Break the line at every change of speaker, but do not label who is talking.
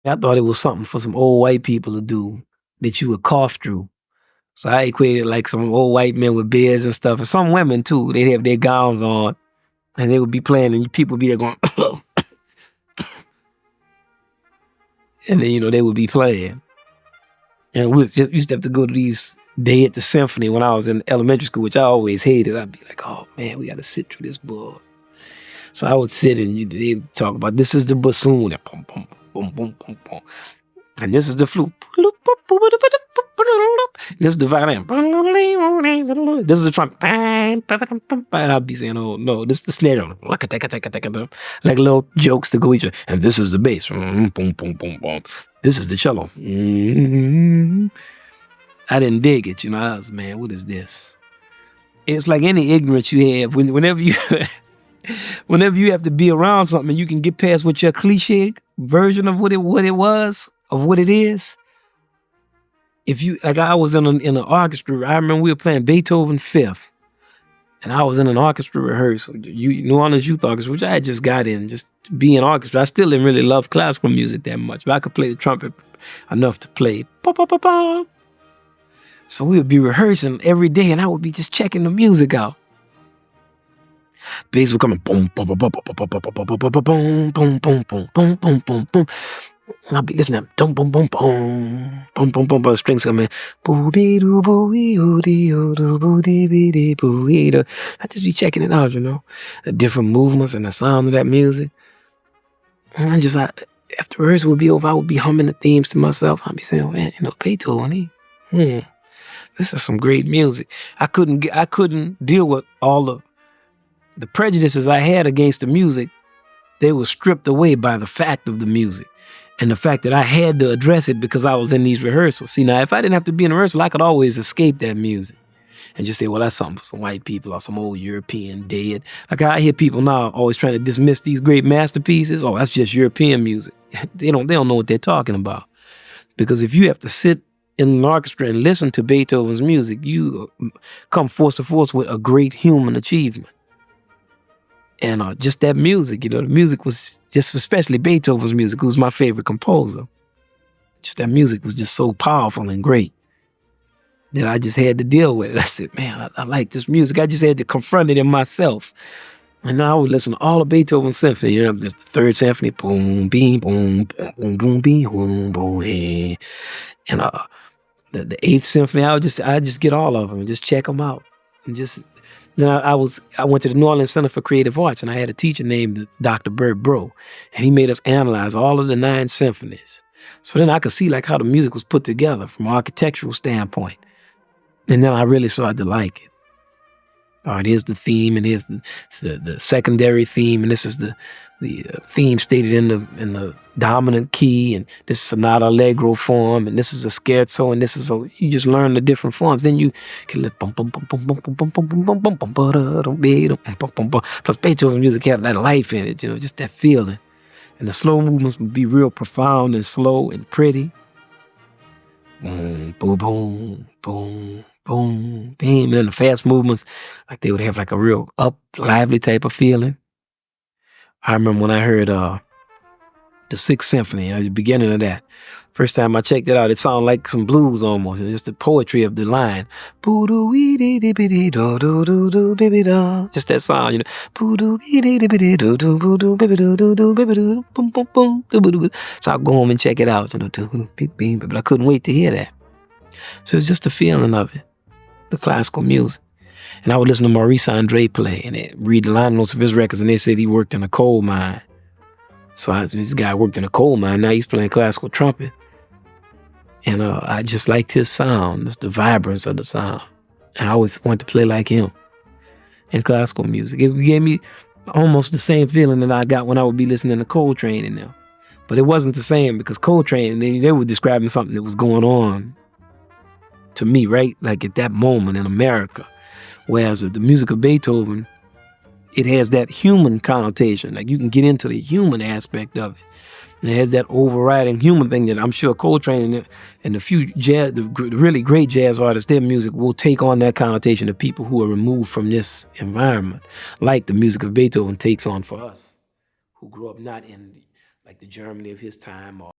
I thought it was something for some old white people to do that you would cough through. So I equated like some old white men with beards and stuff, and some women too. They'd have their gowns on, and they would be playing, and people would be there going, and then they would be playing. And we used to have to go to these day at the symphony when I was in elementary school, which I always hated. I'd be like, oh man, we got to sit through this bull. So I would sit and they would talk about, this is the bassoon, and boom, boom, boom, boom, boom, boom. And this is the flute. This is the violin. This is the trumpet. And I'd be saying, oh no, this is the snare. Like little jokes to go each other. And this is the bass. This is the cello. I didn't dig it, I was, man, what is this? It's like any ignorance you have. Whenever you whenever you have to be around something, you can get past what your cliche version of what it was, of what it is. If you, like, I was in an orchestra. I remember we were playing Beethoven Fifth, and I was in an orchestra rehearsal, New Orleans Youth Orchestra, which I had just got in, just to be in orchestra. I still didn't really love classical music that much, but I could play the trumpet enough to play. So we would be rehearsing every day, and I would be just checking the music out. Bass would come in, boom, boom, boom, boom, boom, boom, boom, boom, boom, boom, boom, boom, boom, boom, boom. And I'll be listening to boom, boom, boom, boom, boom, boom, boom, boom. Strings come in. I just be checking it out, the different movements and the sound of that music. And after rehearsal would be over, I would be humming the themes to myself. I'd be saying, man, Beethoven, this is some great music. I couldn't deal with all the prejudices I had against the music. They were stripped away by the fact of the music and the fact that I had to address it because I was in these rehearsals. See, now, if I didn't have to be in a rehearsal, I could always escape that music and just say, well, that's something for some white people or some old European dead. Like I hear people now always trying to dismiss these great masterpieces. Oh, that's just European music. They don't know what they're talking about. Because if you have to sit in an orchestra and listen to Beethoven's music, you come force to force with a great human achievement. And just that music, the music was just, especially Beethoven's music, who was my favorite composer. Just that music was just so powerful and great that I just had to deal with it. I said, man, I like this music. I just had to confront it in myself. And now I would listen to all of Beethoven's symphony. There's the Third Symphony, boom, beam, boom, boom, boom, beam, boom, boom, hey. And the Eighth Symphony, I just get all of them and just check them out. And just, I went to the New Orleans Center for Creative Arts, and I had a teacher named Dr. Bert Bro, and he made us analyze all of the 9 symphonies. So then I could see like how the music was put together from an architectural standpoint. And then I really started to like it. All right, here's the theme, and here's the secondary theme, and this is the theme stated in the dominant key, and this is sonata allegro form, and this is a scherzo, and this is you just learn the different forms. Then you can lift bum bum bum bum bum bum bum bum bum bum bum bum. Plus Beethoven's music had that life in it, just that feeling. And the slow movements would be real profound and slow and pretty. Boom, boom, boom, boom. Boom, bam, and then the fast movements, like they would have like a real lively type of feeling. I remember when I heard the Sixth Symphony, at the beginning of that. First time I checked it out, it sounded like some blues almost, just the poetry of the line. Just that sound, So I'll go home and check it out, but I couldn't wait to hear that. So it's just the feeling of it. The classical music. And I would listen to Maurice Andre play and read the line notes of his records, and they said he worked in a coal mine. So this guy worked in a coal mine, now he's playing classical trumpet. And I just liked his sound, just the vibrance of the sound. And I always wanted to play like him in classical music. It gave me almost the same feeling that I got when I would be listening to Coltrane in them. But it wasn't the same because Coltrane, they were describing something that was going on to me, right? Like at that moment in America. Whereas with the music of Beethoven, it has that human connotation. Like you can get into the human aspect of it. And it has that overriding human thing that I'm sure Coltrane and the few the really great jazz artists, their music will take on that connotation to people who are removed from this environment. Like the music of Beethoven takes on for us, who grew up not in like the Germany of his time or